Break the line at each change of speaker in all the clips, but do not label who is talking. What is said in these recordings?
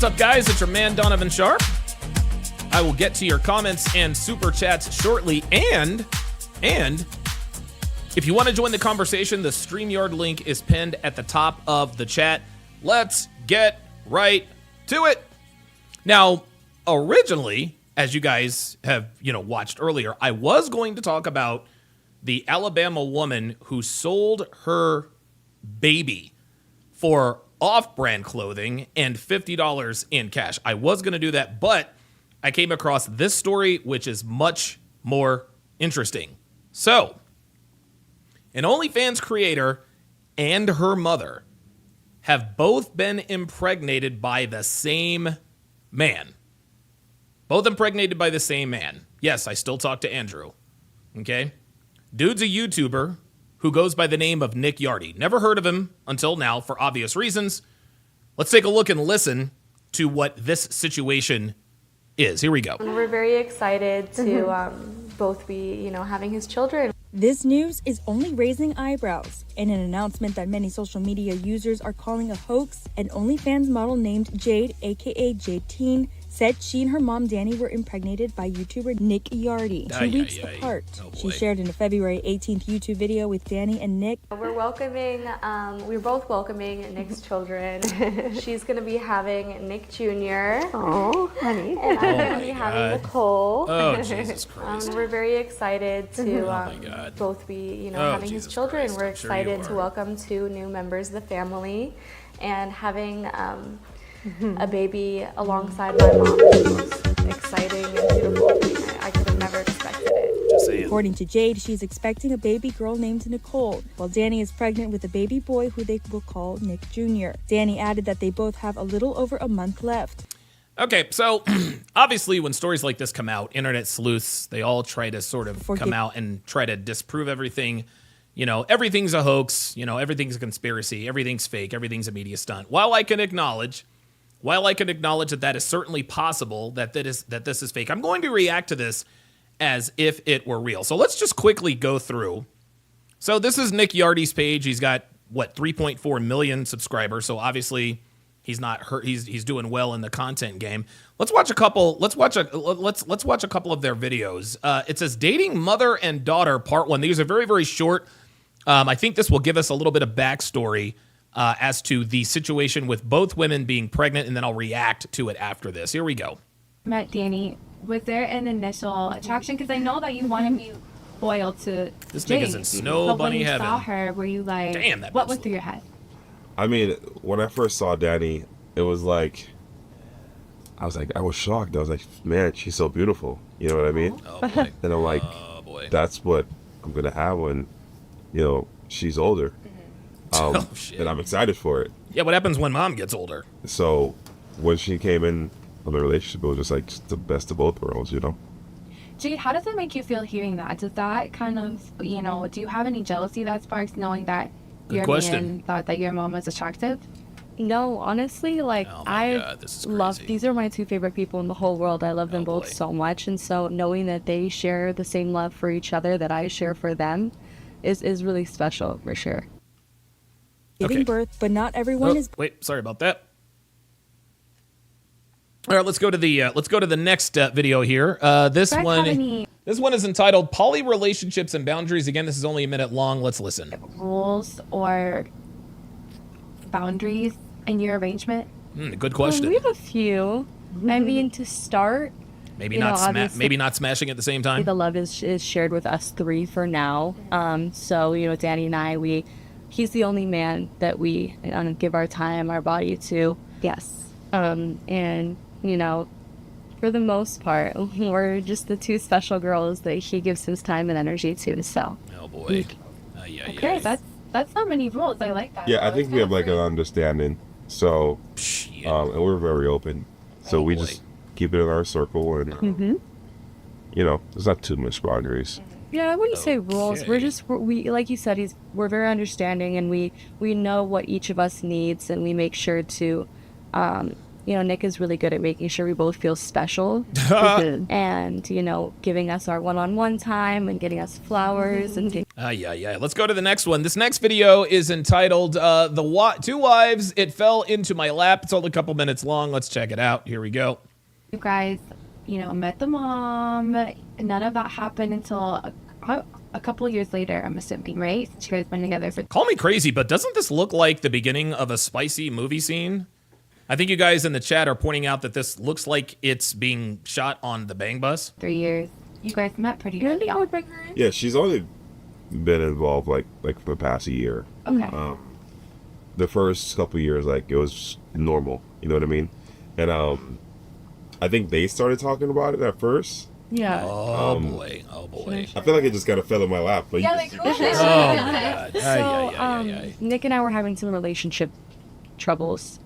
up, guys? It's your man, Donovan Sharp. I will get to your comments and super chats shortly. And if you want to join the conversation, the StreamYard link is pinned at the top of the chat. Let's get right to it. Now, originally, as you guys have, watched earlier, I was going to talk about the Alabama woman who sold her baby for off-brand clothing and $50 in cash. I was going to do that, but I came across this story, which is much more interesting. So, an OnlyFans creator and her mother have both been impregnated by the same man. Both impregnated by the same man. Yes, I still talk to Andrew. Okay? Dude's a YouTuber who goes by the name of Nick Yardy. Never heard of him until now for obvious reasons. Let's take a look and listen to what this situation is. Here we go.
We're very excited to both be, having his children.
This news is only raising eyebrows. In an announcement that many social media users are calling a hoax, an OnlyFans model named Jade, aka Jade Teen, said she and her mom Danny were impregnated by YouTuber Nick Yardy 2 weeks apart. She shared in a February 18th YouTube video with Danny and Nick.
We're both welcoming Nick's children. She's going to be having Nick Jr.
Oh, honey.
And I'm going to be having Nicole.
Oh, Jesus Christ.
We're very excited to both be, having his children. We're excited to welcome 2 new members of the family and having a baby alongside my mom. It's exciting and beautiful. I could have never expected it.
Just saying.
According to Jade, she's expecting a baby girl named Nicole, while Danny is pregnant with a baby boy who they will call Nick Jr. Danny added that they both have a little over a month left.
Okay, so obviously when stories like this come out, internet sleuths, they all try to sort of come out and try to disprove everything. Everything's a hoax, everything's a conspiracy, everything's fake, everything's a media stunt. While I can acknowledge that is certainly possible, that this is fake, I'm going to react to this as if it were real. So let's just quickly go through. So this is Nick Yardy's page. He's got 3.4 million subscribers. So obviously he's not hurt. He's doing well in the content game. Let's watch a couple. Let's watch a couple of their videos. It says dating mother and daughter part 1. These are very, very short. I think this will give us a little bit of backstory as to the situation with both women being pregnant, and then I'll react to it after this. Here we go.
Met Danny. Was there an initial attraction? Because I know that you wanted me loyal to
this
Jade.
nigga's in snow
but
bunny
when you
heaven.
saw her, were you like,
damn, that
what went through your head?
I mean, when I first saw Danny, it was like, I was shocked. I was like, man, she's so beautiful. You know what I mean?
Oh, boy.
And I'm like, that's what I'm going to have when, she's older.
Oh, shit.
And I'm excited for it.
Yeah, what happens when mom gets older?
So when she came in on the relationship, it was just like the best of both worlds,
Jade, how does it make you feel hearing that? Does that kind of, do you have any jealousy that sparks knowing that your man thought that your mom was attractive?
No, honestly, these are my 2 favorite people in the whole world. I love them both so much, and so knowing that they share the same love for each other that I share for them is really special, for sure.
Giving birth, but not everyone is.
Wait, sorry about that. All right, let's go to the next video here. This one is entitled "Poly Relationships and Boundaries." Again, this is only a minute long. Let's listen.
Rules or boundaries in your arrangement?
Good question.
We have a few. I mean, to start,
maybe not smashing at the same time.
The love is shared with us 3 for now. So Danny and I, he's the only man that we give our time, our body to. Yes. And for the most part, we're just the 2 special girls that he gives his time and energy to. So.
Oh boy.
Okay, that's not many rules. I like that.
Yeah, I think we have an understanding. So, and we're very open. So we just keep it in our circle, and there's not too much boundaries.
Yeah, I wouldn't say rules. We like you said, we're very understanding, and we know what each of us needs, and we make sure to Nick is really good at making sure we both feel special and, giving us our one-on-one time and getting us flowers and things.
Yeah. Let's go to the next one. This next video is entitled Two Wives, It Fell Into My Lap. It's only a couple minutes long. Let's check it out. Here we go.
You guys, met the mom. None of that happened until a couple of years later, I'm assuming, right? You guys been together for...
Call me crazy, but doesn't this look like the beginning of a spicy movie scene? I think you guys in the chat are pointing out that this looks like it's being shot on the Bang Bus.
3 years. You guys met pretty early on.
Yeah, she's only been involved like for the past year.
Okay.
The first couple of years, like, it was normal. You know what I mean? And I think they started talking about it at first.
Yeah.
Oh boy.
I feel like it just kind of fell in my lap. But
Yeah, like,
Oh my God.
So, Nick and I were having some relationship troubles.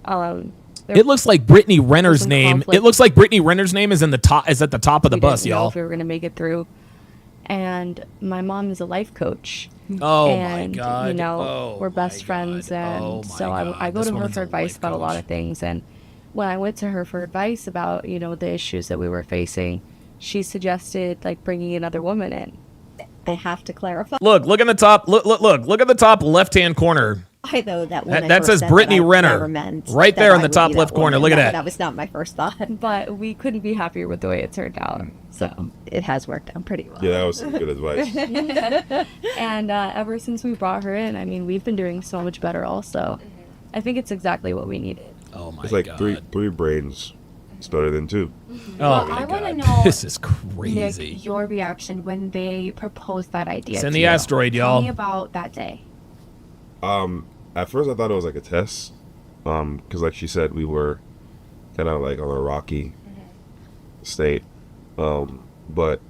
It looks like Brittany Renner's
some
name.
conflict.
It looks like Brittany Renner's name is at the top of the
We
bus,
didn't know
y'all.
if we were going to make it through. And my mom is a life coach.
Oh
And,
my God.
we're best friends. And so I go to her for advice about a lot of things. And when I went to her for advice about, the issues that we were facing, she suggested, like, bringing another woman in.
I have to clarify,
Look at the top. Look at the top left-hand corner.
though, that when
That says Brittany Renner. Right there in the top left corner. Look at that.
That was not my first thought,
But we couldn't be happier with the way it turned out. So,
it has worked out pretty well.
yeah, that was some good advice.
and ever since we brought her in, I mean, we've been doing so much better also. I think it's exactly what we needed.
Oh my
It's like
God.
three brains. It's better than two.
Oh
Well,
my
I want to
God.
know,
This is crazy.
Nick, your reaction when they proposed that idea.
Send
to
the
you.
asteroid,
Tell
y'all.
me about that day.
At first I thought it was like a test, because like she said, we were kind of like on a rocky state, but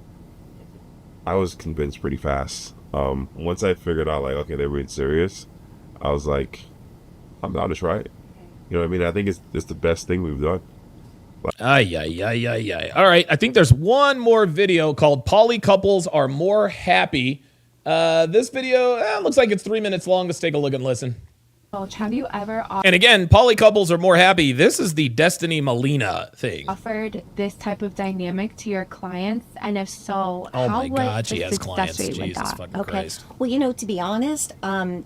I was convinced pretty fast. Once I figured out, like, okay, they're being serious, I was like, I'm down to try it. You know what I mean? I think it's the best thing we've done.
Ay. All right, I think there's one more video called Poly Couples Are More Happy. This video looks like it's 3 minutes long. Let's take a look and listen.
Coach, have you ever
And again, poly couples are more happy. This is the Destiny Molina thing.
offered this type of dynamic to your clients? And if so,
Oh
how
my
was
God, she
the
has
success
clients.
rate with
Jesus
that?
fucking
Okay.
Christ.
Well, to be honest,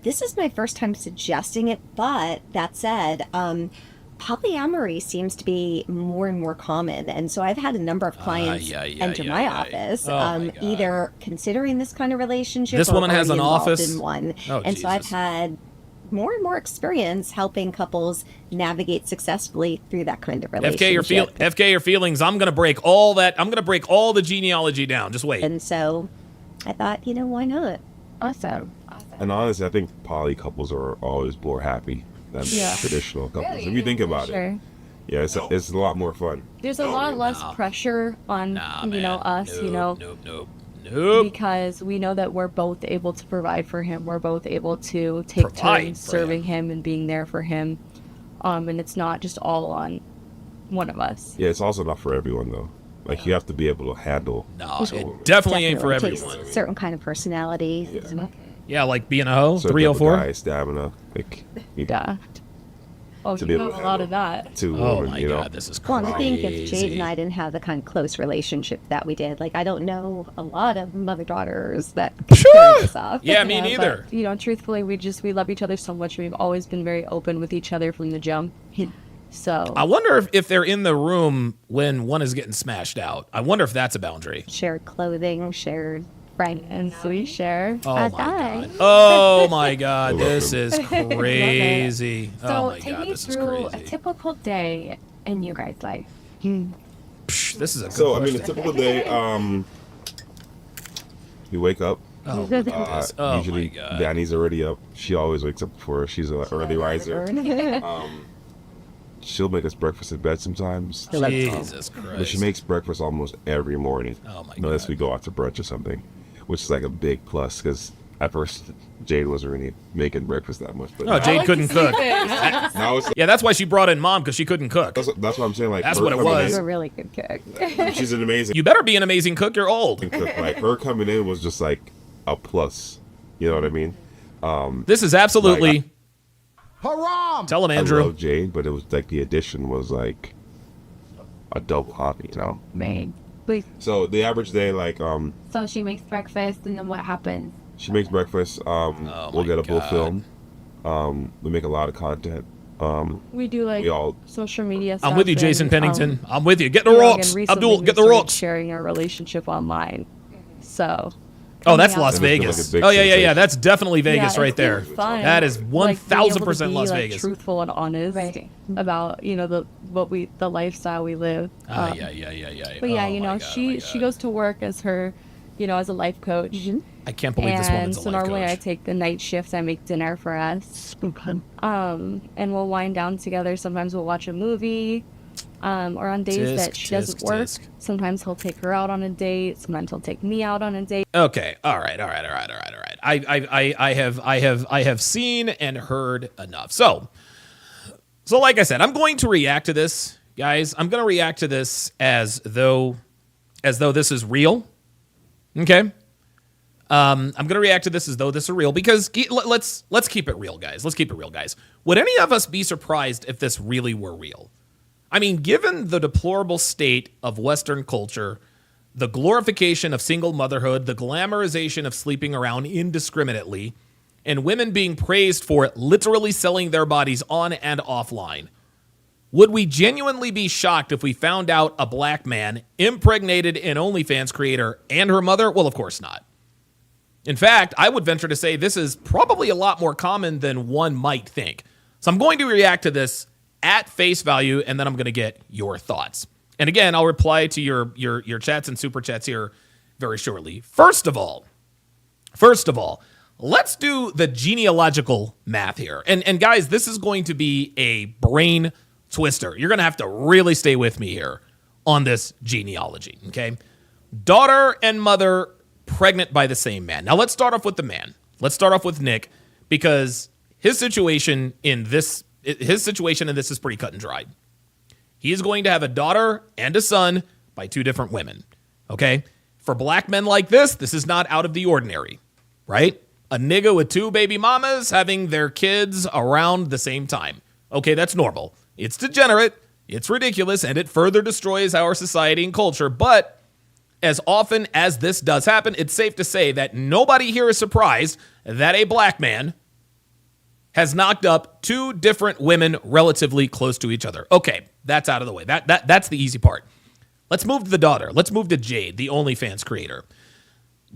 this is my first time suggesting it, but that said, polyamory seems to be more and more common. And so I've had a number of clients enter my office,
Oh my God.
either considering this kind of relationship
This
or
woman has
already
an
involved
office?
in one.
Oh,
and so I've
Jesus.
had more and more experience helping couples navigate successfully through that kind of relationship.
FK your feelings. I'm gonna break all that. I'm gonna break all the genealogy down. Just wait.
And so I thought, why not?
Awesome.
And honestly, I think poly couples are always more happy than traditional couples. If you think about it,
Sure.
yeah, it's a lot more fun.
There's a lot less pressure on, us,
Nope.
because we know that we're both able to provide for him. We're both able to take
Provide
turns
for
serving him and being there for him. And it's not just all on one of us.
Yeah, it's also not for everyone though. Like, you have to be able to handle.
No, it definitely ain't for
Takes
everyone.
certain kind of personality.
Yeah, like being a hoe.
certain type of
304.
guy, stamina. Like,
Yeah. Oh,
To
you
be
have
able
a
to
lot of
handle.
that.
two
Oh
women,
my
you know.
God, this is
Well,
crazy.
and I think if Jade and I didn't have the kind of close relationship that we did, like, I don't know a lot of mother-daughters that could carry this off.
Yeah, me
Yeah,
neither.
But, truthfully, we love each other so much. We've always been very open with each other from the jump. So
I wonder if they're in the room when one is getting smashed out. I wonder if that's a boundary.
Shared clothing, shared
and so we share.
Oh
a
my
guy.
God. Oh my God.
love
This
him.
is crazy.
So
Oh my
take
God.
me
This is
through a
crazy.
typical day in you guys' life.
Psh, this is a good
So I
question.
mean, a typical day. You wake up.
Oh my goodness. Oh
Usually,
my God.
Danny's already up. She always wakes up before her. She's an early riser. She'll make us breakfast in bed sometimes.
Jesus
But she
Christ.
makes breakfast almost every morning.
Oh my
Unless
God.
we go out to brunch or something, which is like a big plus because at first Jade wasn't really making breakfast that much. But
Oh, Jade couldn't cook.
now it's
Yeah, that's why she brought in mom, because she couldn't cook.
that's what I'm saying. Like,
That's
her
what it
coming
was.
He's
in-
a really good cook.
she's an amazing
You better be an amazing cook. You're old.
cook. Like, her coming in was just like a plus. You know what I mean?
This is absolutely.
Like,
Tell him,
I
Andrew.
love Jade, but it was like the addition was like a dope hobby, you know.
Right. Wait,
So the average day, like
so she makes breakfast, and then what happens?
she makes breakfast. We'll get a full
God.
film. We make a lot of content.
We do like
We all
social media stuff.
I'm with you, Jason
and,
Pennington. I'm with you. Get the
you know,
rocks.
and recently
Abdul,
we
get the
started
rocks.
sharing our relationship online. So.
Oh, that's
coming out-
Las
That must feel like
Vegas.
a big
Oh, yeah.
sensation.
That's definitely Vegas
Yeah,
right
it's been
there.
fun.
That is
Like, being
1,000%
able to
Las
be,
Vegas.
Truthful and honest about the lifestyle we live.
Yeah.
But yeah,
Oh,
you
my
know,
God,
she goes to work as her, as a life coach.
I can't believe this
And
woman's a
so
life
normally
coach.
I take the night shift. I make dinner for us. And we'll wind down together. Sometimes we'll watch a movie. Or on days that she doesn't work. Sometimes he'll take her out on a date. Sometimes he'll take me out on a date.
Okay. All right. I have seen and heard enough. So like I said, I'm going to react to this, guys. I'm going to react to this as though this is real. Okay. I'm going to react to this as though this is real because let's keep it real, guys. Let's keep it real, guys. Would any of us be surprised if this really were real? I mean, given the deplorable state of Western culture, the glorification of single motherhood, the glamorization of sleeping around indiscriminately, and women being praised for literally selling their bodies on and offline, would we genuinely be shocked if we found out a black man impregnated an OnlyFans creator and her mother? Well, of course not. In fact, I would venture to say this is probably a lot more common than one might think. So I'm going to react to this at face value, and then I'm going to get your thoughts. And again, I'll reply to your chats and super chats here very shortly. First of all, let's do the genealogical math here. And guys, this is going to be a brain twister. You're going to have to really stay with me here on this genealogy, okay? Daughter and mother pregnant by the same man. Now, let's start off with the man. Let's start off with Nick, because his situation in this is pretty cut and dried. He is going to have a daughter and a son by two different women, okay? For black men like this is not out of the ordinary, right? A nigga with two baby mamas having their kids around the same time. Okay, that's normal. It's degenerate, it's ridiculous, and it further destroys our society and culture. But as often as this does happen, it's safe to say that nobody here is surprised that a black man has knocked up two different women relatively close to each other. Okay, that's out of the way. That's the easy part. Let's move to the daughter. Let's move to Jade, the OnlyFans creator.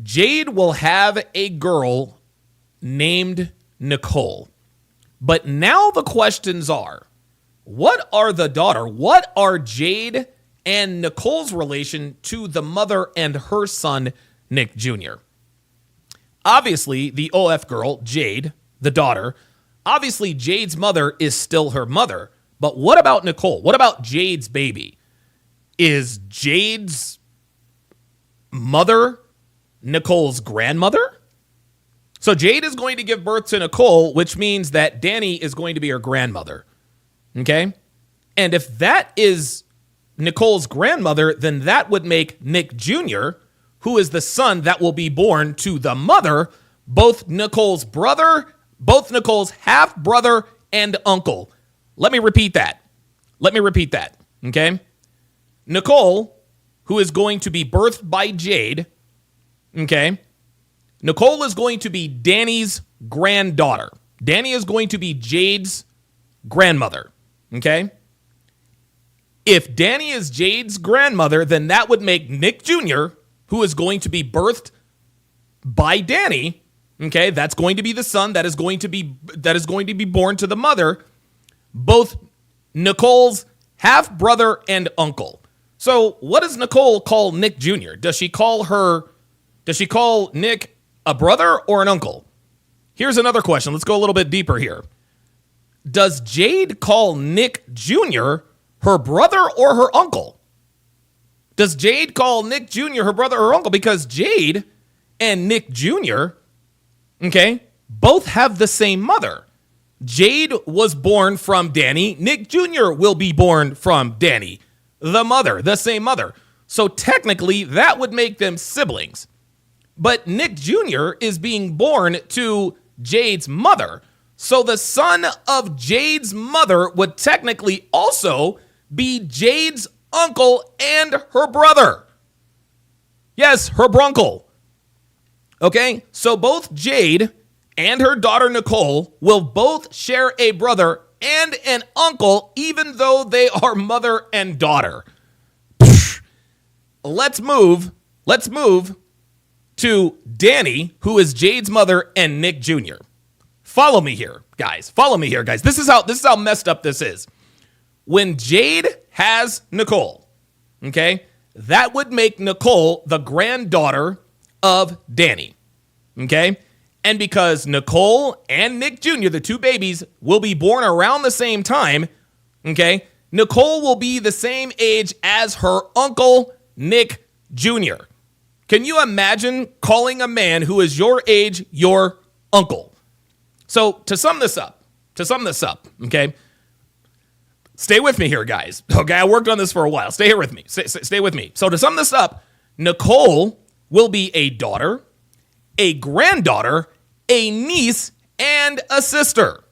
Jade will have a girl named Nicole. But now the questions are, what are Jade and Nicole's relation to the mother and her son, Nick Jr.? Obviously, the OF girl, Jade, the daughter, obviously Jade's mother is still her mother. But what about Nicole? What about Jade's baby? Is Jade's mother Nicole's grandmother? So Jade is going to give birth to Nicole, which means that Danny is going to be her grandmother. Okay? And if that is Nicole's grandmother, then that would make Nick Jr., who is the son that will be born to the mother, both Nicole's half-brother and uncle. Let me repeat that. Okay? Nicole, who is going to be birthed by Jade, okay? Nicole is going to be Danny's granddaughter. Danny is going to be Jade's grandmother, okay? If Danny is Jade's grandmother, then that would make Nick Jr., who is going to be birthed by Danny, okay? That's going to be the son that is going to be born to the mother, both Nicole's half-brother and uncle. So what does Nicole call Nick Jr.? Does she call Nick a brother or an uncle? Here's another question. Let's go a little bit deeper here. Does Jade call Nick Jr. her brother or her uncle? Does Jade call Nick Jr. her brother or uncle? Because Jade and Nick Jr., okay, both have the same mother. Jade was born from Danny. Nick Jr. will be born from Danny. The same mother. So technically, that would make them siblings. But Nick Jr. is being born to Jade's mother. So the son of Jade's mother would technically also be Jade's uncle and her brother. Yes, her brunkle. Okay, so both Jade and her daughter Nicole will both share a brother and an uncle, even though they are mother and daughter. Let's move to Danny, who is Jade's mother, and Nick Jr. Follow me here, guys. This is how messed up this is. When Jade has Nicole, okay, that would make Nicole the granddaughter of Danny, okay? And because Nicole and Nick Jr., the two babies, will be born around the same time, okay, Nicole will be the same age as her uncle, Nick Jr. Can you imagine calling a man who is your age your uncle? So to sum this up, okay, stay with me here, guys. Okay, I worked on this for a while. Stay here with me. Stay with me. So to sum this up, Nicole will be a daughter, a granddaughter, a niece, and a sister.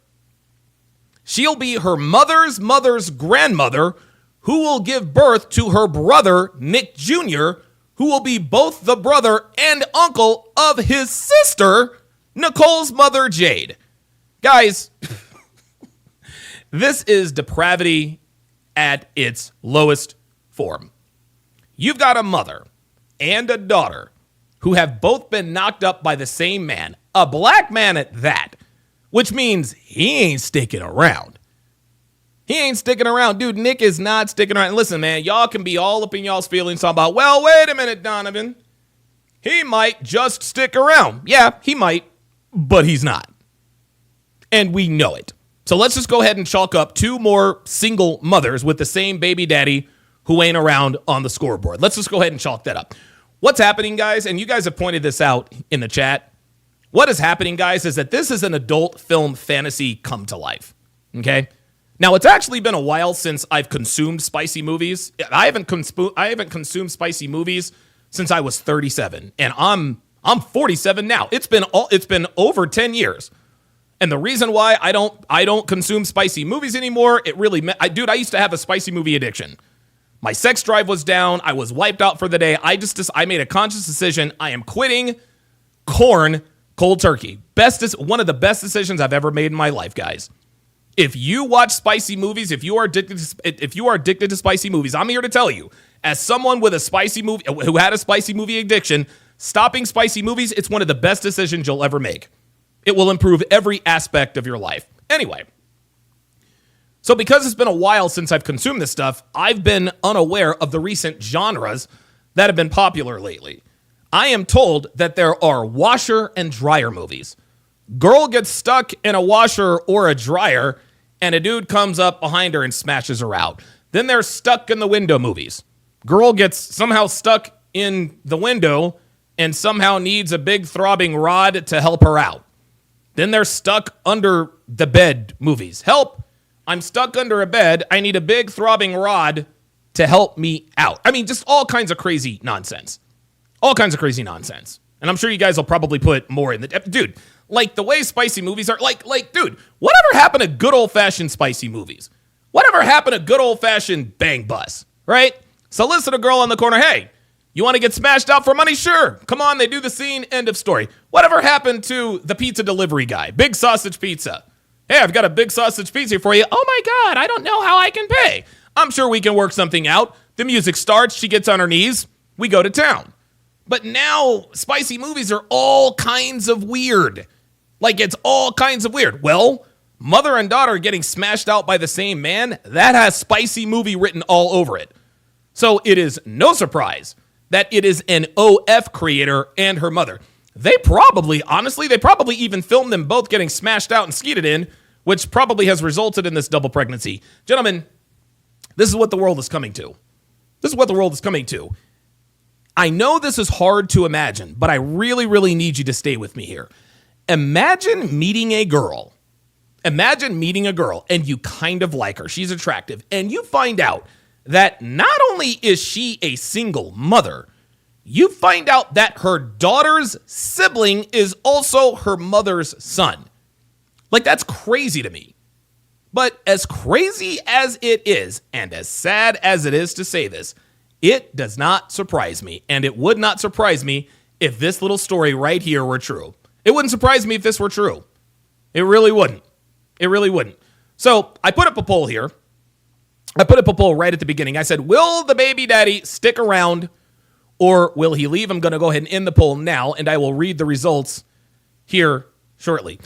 She'll be her mother's mother's grandmother, who will give birth to her brother, Nick Jr., who will be both the brother and uncle of his sister, Nicole's mother, Jade. Guys, this is depravity at its lowest form. You've got a mother and a daughter who have both been knocked up by the same man, a black man at that, which means he ain't sticking around. Dude, Nick is not sticking around. Listen, man, y'all can be all up in y'all's feelings talking about, well, wait a minute, Donovan. He might just stick around. Yeah, he might, but he's not. And we know it. So let's just go ahead and chalk up two more single mothers with the same baby daddy who ain't around on the scoreboard. Let's just go ahead and chalk that up. What's happening, guys, and you guys have pointed this out in the chat, what is happening, guys, is that this is an adult film fantasy come to life, okay? Now, it's actually been a while since I've consumed spicy movies. I haven't consumed spicy movies since I was 37, and I'm 47 now. It's been over 10 years. And the reason why I don't consume spicy movies anymore, I used to have a spicy movie addiction. My sex drive was down. I was wiped out for the day. I made a conscious decision. I am quitting corn cold turkey. One of the best decisions I've ever made in my life, guys. If you watch spicy movies, if you are addicted to spicy movies, I'm here to tell you, as someone with a spicy movie who had a spicy movie addiction, stopping spicy movies, it's one of the best decisions you'll ever make. It will improve every aspect of your life. Anyway, so because it's been a while since I've consumed this stuff, I've been unaware of the recent genres that have been popular lately. I am told that there are washer and dryer movies. Girl gets stuck in a washer or a dryer, and a dude comes up behind her and smashes her out. Then there's stuck in the window movies. Girl gets somehow stuck in the window and somehow needs a big throbbing rod to help her out. Then they're stuck under the bed movies. Help! I'm stuck under a bed. I need a big throbbing rod to help me out. I mean, just all kinds of crazy nonsense. And I'm sure you guys will probably put more in the... Dude, like the way spicy movies are... Dude, whatever happened to good old-fashioned spicy movies? Whatever happened to good old-fashioned bang bus, right? So listen to girl on the corner, hey, you want to get smashed out for money? Sure. Come on, they do the scene, end of story. Whatever happened to the pizza delivery guy? Big sausage pizza. Hey, I've got a big sausage pizza for you. Oh my God, I don't know how I can pay. I'm sure we can work something out. The music starts, she gets on her knees, we go to town. But now spicy movies are all kinds of weird. Like, it's all kinds of weird. Well, mother and daughter getting smashed out by the same man, that has spicy movie written all over it. So it is no surprise that it is an OF creator and her mother. They probably even filmed them both getting smashed out and skeeted in, which probably has resulted in this double pregnancy. Gentlemen, this is what the world is coming to. I know this is hard to imagine, but I really, really need you to stay with me here. Imagine meeting a girl and you kind of like her. She's attractive. And you find out that not only is she a single mother, you find out that her daughter's sibling is also her mother's son. Like, that's crazy to me. But as crazy as it is, and as sad as it is to say this, it does not surprise me. And it would not surprise me if this little story right here were true. It wouldn't surprise me if this were true. It really wouldn't. It really wouldn't. So I put up a poll here. I put up a poll right at the beginning. I said, will the baby daddy stick around or will he leave? I'm going to go ahead and end the poll now, and I will read the results here shortly.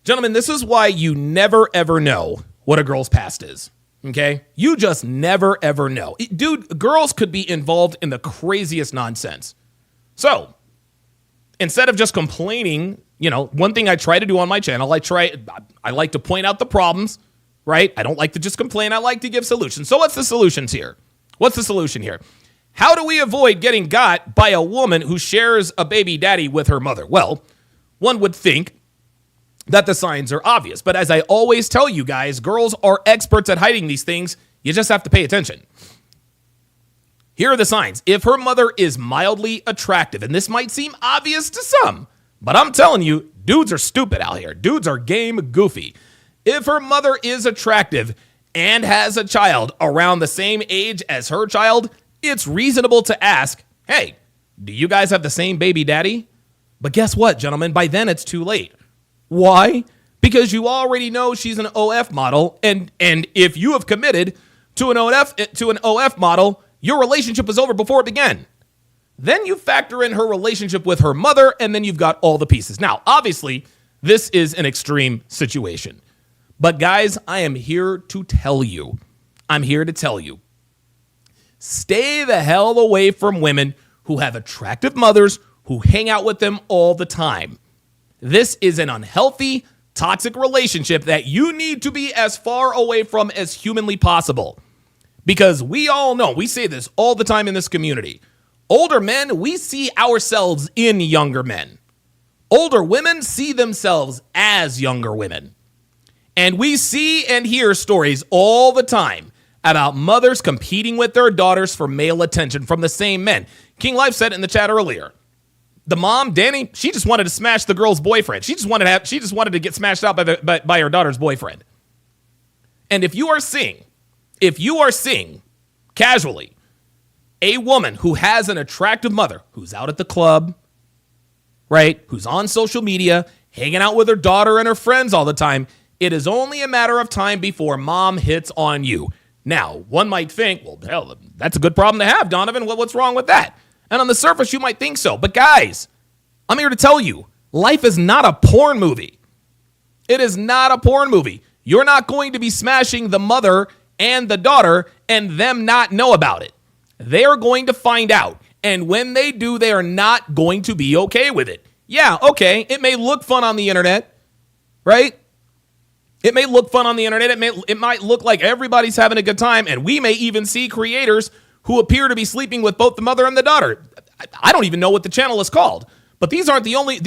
Gentlemen, this is why you never, ever know what a girl's past is, okay? You just never, ever know. Dude, girls could be involved in the craziest nonsense. So, instead of just complaining, one thing I try to do on my channel, I like to point out the problems, right? I don't like to just complain. I like to give solutions. So what's the solutions here? What's the solution here? How do we avoid getting got by a woman who shares a baby daddy with her mother? Well, one would think that the signs are obvious. But as I always tell you guys, girls are experts at hiding these things. You just have to pay attention. Here are the signs. If her mother is mildly attractive, and this might seem obvious to some, but I'm telling you, dudes are stupid out here. Dudes are game goofy. If her mother is attractive and has a child around the same age as her child, it's reasonable to ask, hey, do you guys have the same baby daddy? But guess what, gentlemen? By then it's too late. Why? Because you already know she's an OF model, and if you have committed to an OF model, your relationship was over before it began. Then you factor in her relationship with her mother, and then you've got all the pieces. Now, obviously, this is an extreme situation. But guys, I am here to tell you. Stay the hell away from women who have attractive mothers who hang out with them all the time. This is an unhealthy, toxic relationship that you need to be as far away from as humanly possible. Because we all know, we say this all the time in this community. Older men, we see ourselves in younger men. Older women see themselves as younger women. And we see and hear stories all the time about mothers competing with their daughters for male attention from the same men. King Life said it in the chat earlier. The mom, Danny, she just wanted to smash the girl's boyfriend. She just wanted to get smashed out by her daughter's boyfriend. And if you are seeing casually a woman who has an attractive mother who's out at the club, right, who's on social media, hanging out with her daughter and her friends all the time, it is only a matter of time before mom hits on you. Now, one might think, well, hell, that's a good problem to have, Donovan. What's wrong with that? And on the surface, you might think so. But guys, I'm here to tell you, life is not a porn movie. It is not a porn movie. You're not going to be smashing the mother and the daughter and them not know about it. They are going to find out. And when they do, they are not going to be okay with it. Yeah, okay, it may look fun on the internet, right? It may look fun on the internet. It might look like everybody's having a good time. And we may even see creators who appear to be sleeping with both the mother and the daughter. I don't even know what the channel is called. But these aren't the only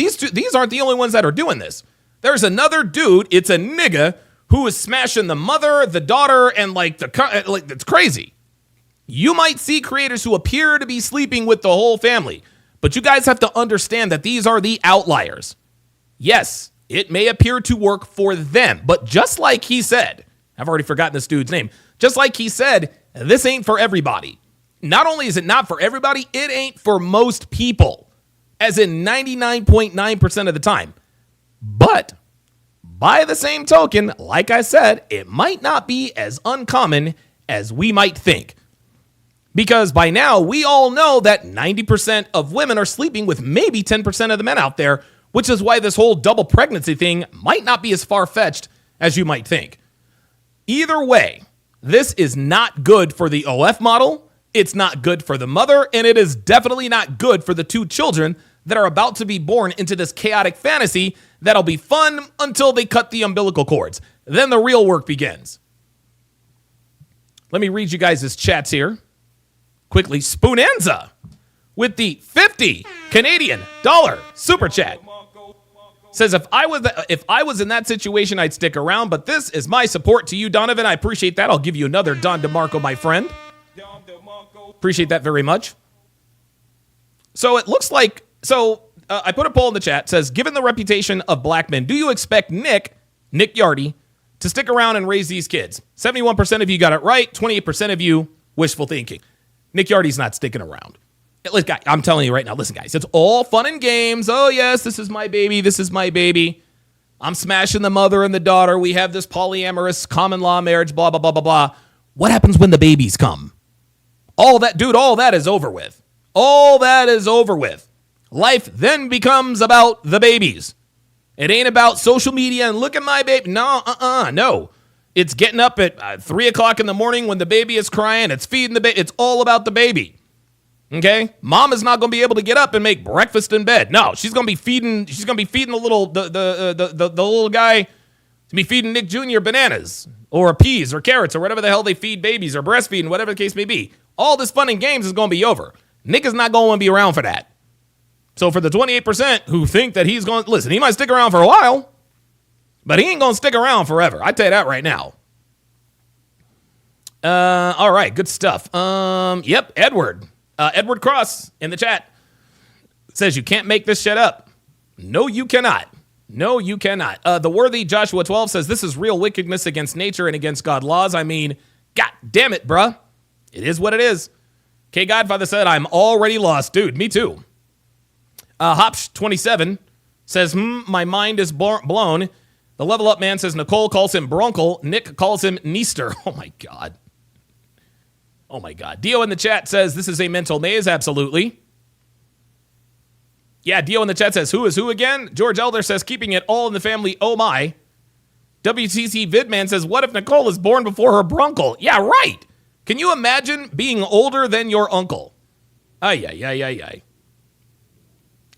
ones that are doing this. There's another dude, it's a nigga, who is smashing the mother, the daughter, and it's crazy. You might see creators who appear to be sleeping with the whole family, but you guys have to understand that these are the outliers. Yes, it may appear to work for them, but just like he said, I've already forgotten this dude's name, just like he said, this ain't for everybody. Not only is it not for everybody, it ain't for most people, as in 99.9% of the time. But by the same token, like I said, it might not be as uncommon as we might think. Because by now, we all know that 90% of women are sleeping with maybe 10% of the men out there, which is why this whole double pregnancy thing might not be as far-fetched as you might think. Either way, this is not good for the OF model, it's not good for the mother, and it is definitely not good for the two children that are about to be born into this chaotic fantasy that'll be fun until they cut the umbilical cords. Then the real work begins. Let me read you guys' chats here. Quickly, Spoonanza with the 50 Canadian dollar super chat says, if I was in that situation, I'd stick around, but this is my support to you, Donovan. I appreciate that. I'll give you another Don DeMarco, my friend. Appreciate that very much. So it looks like, I put a poll in the chat, says, given the reputation of black men, do you expect Nick Yardy to stick around and raise these kids. 71% of you got it right. 28% of you wishful thinking. Nick Yardy's not sticking around. Listen, I'm telling you right now, listen, guys, it's all fun and games. Oh, yes, this is my baby. This is my baby. I'm smashing the mother and the daughter. We have this polyamorous common law marriage, blah, blah, blah, blah, blah. What happens when the babies come? All that is over with. All that is over with. Life then becomes about the babies. It ain't about social media and look at my baby. No. It's getting up at 3 o'clock in the morning when the baby is crying. It's feeding the baby. It's all about the baby. Okay? Mom is not going to be able to get up and make breakfast in bed. No, she's going to be feeding the little guy, to be feeding Nick Jr. bananas or peas or carrots or whatever the hell they feed babies or breastfeeding, whatever the case may be. All this fun and games is going to be over. Nick is not going to be around for that. So for the 28% who think that he's going to, listen, he might stick around for a while, but he ain't going to stick around forever. I tell you that right now. All right, good stuff. Yep, Edward Cross in the chat says you can't make this shit up. No, you cannot. No, you cannot. The worthy Joshua 12 says this is real wickedness against nature and against God laws. I mean, God damn it, bruh. It is what it is. K Godfather said, I'm already lost. Dude, me too. Hopsh27 says, my mind is blown. The Level Up Man says Nicole calls him Bronkel. Nick calls him Neester. Oh, my God. Oh, my God. Dio in the chat says this is a mental maze. Absolutely. Yeah, Dio in the chat says, who is who again? George Elder says, keeping it all in the family. Oh, my. WTC Vidman says, what if Nicole is born before her Bronkel? Yeah, right. Can you imagine being older than your uncle? Ay.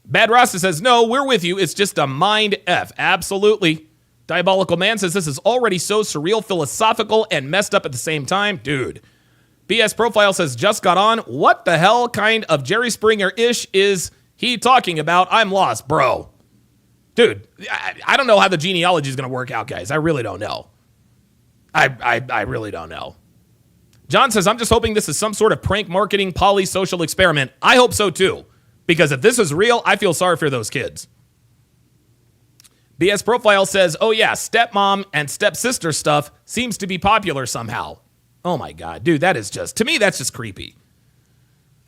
Bad Rasta says, no, we're with you. It's just a mind F. Absolutely. Diabolical Man says, this is already so surreal, philosophical, and messed up at the same time. Dude. BS Profile says, just got on. What the hell kind of Jerry Springer-ish is he talking about? I'm lost, bro. Dude, I don't know how the genealogy is going to work out, guys. I really don't know. I really don't know. John says, I'm just hoping this is some sort of prank marketing polysocial experiment. I hope so, too. Because if this is real, I feel sorry for those kids. BS Profile says, oh yeah, stepmom and stepsister stuff seems to be popular somehow. Oh my God, dude, that is just, to me, that's just creepy.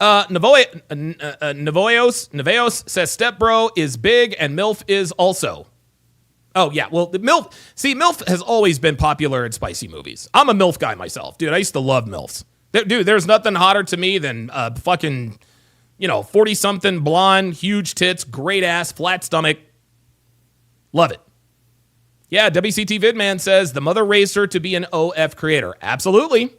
Nevoios says stepbro is big and MILF is also. Oh yeah, well, the MILF has always been popular in spicy movies. I'm a MILF guy myself, dude. I used to love MILFs. Dude, there's nothing hotter to me than fucking, 40-something, blonde, huge tits, great ass, flat stomach. Love it. Yeah, WCT Vidman says the mother raised her to be an OF creator. Absolutely.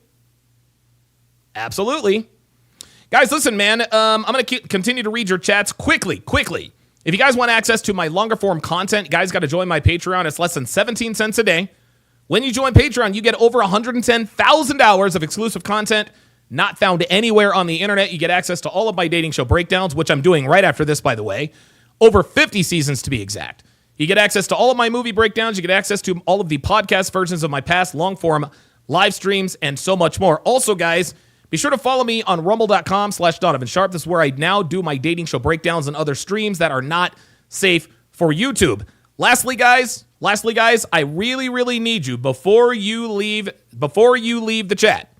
Guys, listen, man. I'm going to continue to read your chats quickly. If you guys want access to my longer form content, you guys got to join my Patreon. It's less than 17 cents a day. When you join Patreon, you get over 110,000 hours of exclusive content not found anywhere on the internet. You get access to all of my dating show breakdowns, which I'm doing right after this, by the way. Over 50 seasons to be exact. You get access to all of my movie breakdowns. You get access to all of the podcast versions of my past long-form live streams and so much more. Also, guys, be sure to follow me on rumble.com/Donovan Sharp. This is where I now do my dating show breakdowns and other streams that are not safe for YouTube. Lastly, guys, I really, really need you before you leave the chat.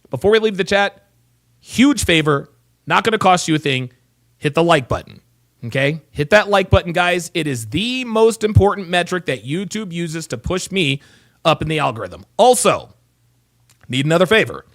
Before we leave the chat, huge favor, not going to cost you a thing, hit the like button. Okay? Hit that like button, guys. It is the most important metric that YouTube uses to push me up in the algorithm. Also, need another favor.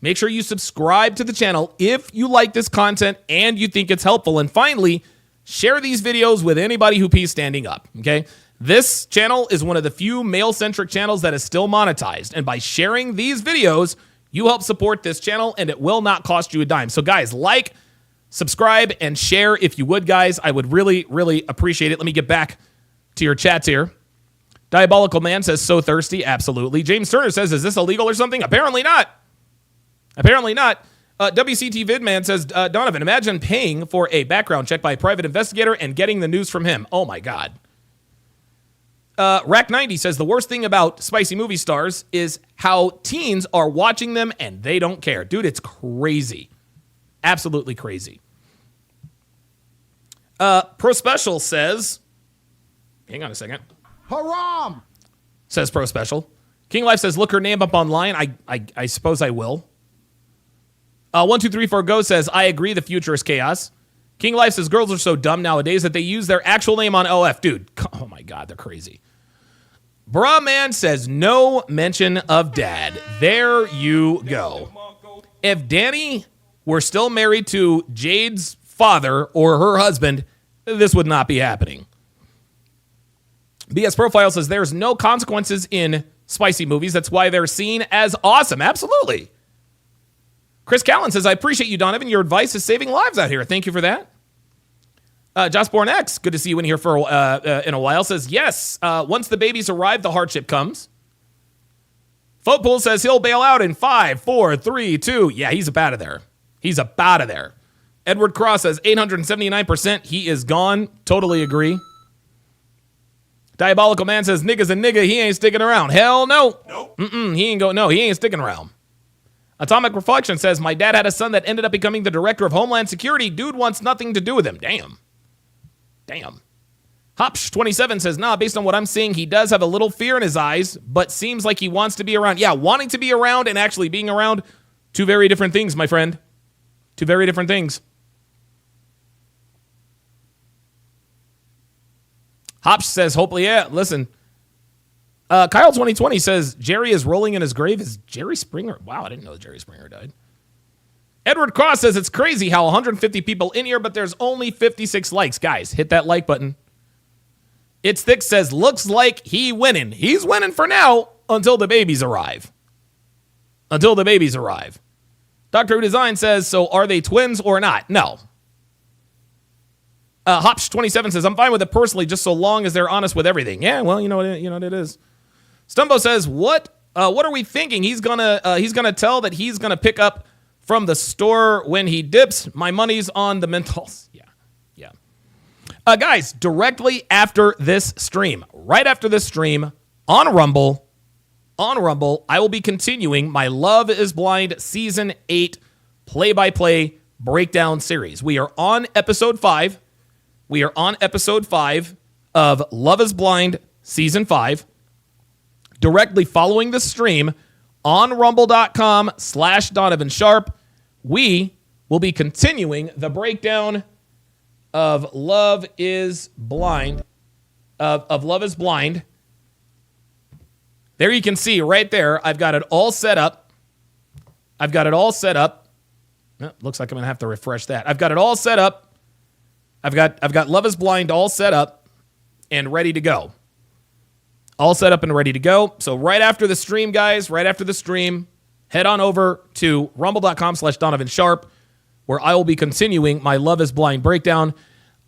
Make sure you subscribe to the channel if you like this content and you think it's helpful. And finally, share these videos with anybody who pees standing up. Okay? This channel is one of the few male-centric channels that is still monetized. And by sharing these videos, you help support this channel and it will not cost you a dime. So guys, like, subscribe, and share if you would, guys. I would really, really appreciate it. Let me get back to your chats here. Diabolical Man says, so thirsty. Absolutely. James Turner says, is this illegal or something? Apparently not. WCT Vidman says, Donovan, imagine paying for a background check by a private investigator and getting the news from him. Oh, my God. Rack90 says, the worst thing about spicy movie stars is how teens are watching them and they don't care. Dude, it's crazy. Absolutely crazy. Pro Special says, hang on a second.
Haram!
Says Pro Special. King Life says, look her name up online. I suppose I will. 1234 Go says, I agree the future is chaos. King Life says, girls are so dumb nowadays that they use their actual name on OF. Dude, oh my God, they're crazy. Bruh Man says, no mention of dad. There you go. If Danny were still married to Jade's father or her husband, this would not be happening. BS Profile says, there's no consequences in spicy movies. That's why they're seen as awesome. Absolutely. Chris Callan says, I appreciate you, Donovan. Your advice is saving lives out here. Thank you for that. Jossborn X, good to see you in here for in a while, says, yes, once the babies arrive, the hardship comes. Footpool says he'll bail out in 5, 4, 3, 2. Yeah, he's up out of there. He's up out of there. Edward Cross says 879%. He is gone. Totally agree. Diabolical Man says, nigga's a nigga. He ain't sticking around. Hell no. Nope. He ain't sticking around. Atomic Reflection says, my dad had a son that ended up becoming the director of Homeland Security. Dude wants nothing to do with him. Damn. Hopsh27 says, nah, based on what I'm seeing, he does have a little fear in his eyes, but seems like he wants to be around. Yeah, wanting to be around and actually being around, two very different things, my friend. Two very different things. Hopsh says, hopefully, yeah, listen. Kyle 2020 says, Jerry is rolling in his grave. Is Jerry Springer? Wow, I didn't know Jerry Springer died. Edward Cross says, it's crazy how 150 people in here, but there's only 56 likes. Guys, hit that like button. It's Thick says, looks like he winning. He's winning for now until the babies arrive. Until the babies arrive. Dr. Who Design says, so are they twins or not? No. Hopsh27 says, I'm fine with it personally, just so long as they're honest with everything. Yeah, well, you know what it is. Stumbo says, what are we thinking? He's gonna tell that he's gonna pick up from the store when he dips. My money's on the mentals. Yeah. Guys, directly after this stream, right after this stream, on Rumble, I will be continuing my Love is Blind Season 8 play-by-play breakdown series. We are on episode 5. We are on episode 5 of Love is Blind Season 5. Directly following the stream on rumble.com/Donovan Sharp, we will be continuing the breakdown of Love is Blind. Of Love is Blind. There you can see right there, I've got it all set up. Looks like I'm going to have to refresh that. I've got it all set up. I've got Love is Blind all set up and ready to go. All set up and ready to go. So right after the stream, guys, head on over to rumble.com/Donovan Sharp, where I will be continuing my Love is Blind breakdown.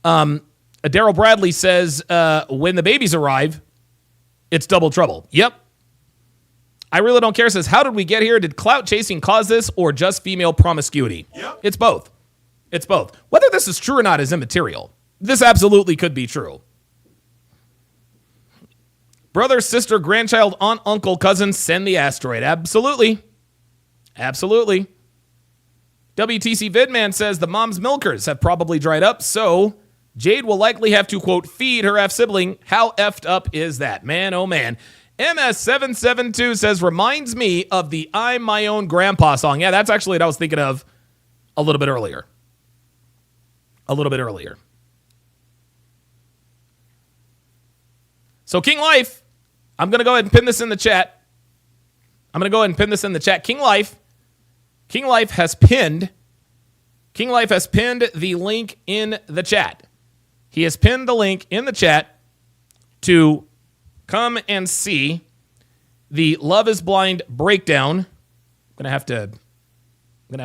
Daryl Bradley says, when the babies arrive, it's double trouble. Yep. I really don't care. Says, how did we get here? Did clout chasing cause this or just female promiscuity? Yep. It's both. Whether this is true or not is immaterial. This absolutely could be true. Brother, sister, grandchild, aunt, uncle, cousin, send the asteroid. Absolutely. WTC Vidman says the mom's milkers have probably dried up, so Jade will likely have to, quote, feed her half-sibling. How effed up is that? Man, oh man. MS772 says, reminds me of the I'm My Own Grandpa song. Yeah, that's actually what I was thinking of a little bit earlier. So King Life, I'm going to go ahead and pin this in the chat. King Life has pinned the link in the chat. He has pinned the link in the chat to come and see the Love is Blind breakdown. I'm gonna have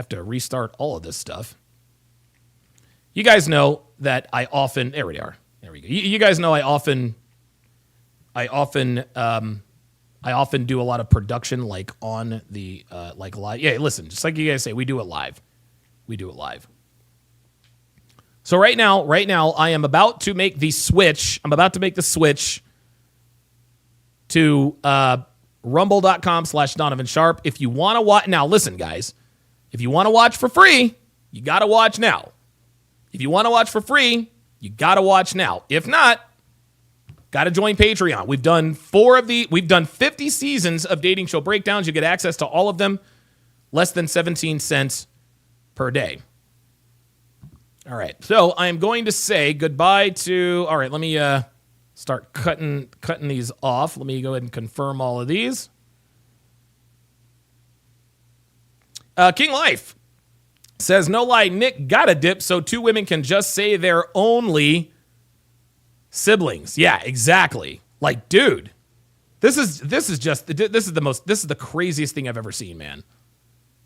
to restart all of this stuff. You guys know that I often there we go. You guys know I often do a lot of production like on the like live. Yeah, listen, just like you guys say, we do it live. So right now I am about to make the switch. To rumble.com/Donovan Sharp. If you want to watch now, listen, guys. If you want to watch for free, you got to watch now. If not, Got to join Patreon. We've done 50 seasons of dating show breakdowns. You get access to all of them. Less than 17 cents per day. All right. So I'm going to say goodbye to, all right, let me start cutting these off. Let me go ahead and confirm all of these. King Life says, no lie, Nick got a dip so two women can just say they're only siblings. Yeah, exactly. Like, dude, this is the craziest thing I've ever seen, man.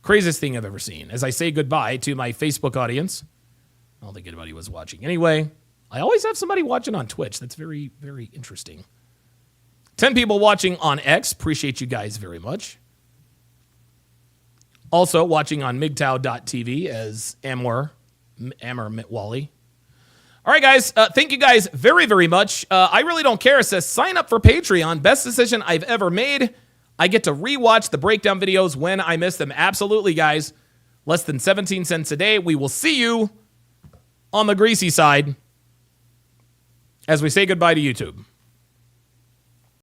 Craziest thing I've ever seen. As I say goodbye to my Facebook audience. I don't think anybody was watching anyway. I always have somebody watching on Twitch. That's very, very interesting. 10 people watching on X. Appreciate you guys very much. Also watching on MGTOW.tv as Amwer Mitwally. All right, guys. Thank you guys very, very much. I really don't care. It says sign up for Patreon. Best decision I've ever made. I get to rewatch the breakdown videos when I miss them. Absolutely, guys. Less than 17 cents a day. We will see you on the greasy side as we say goodbye to YouTube.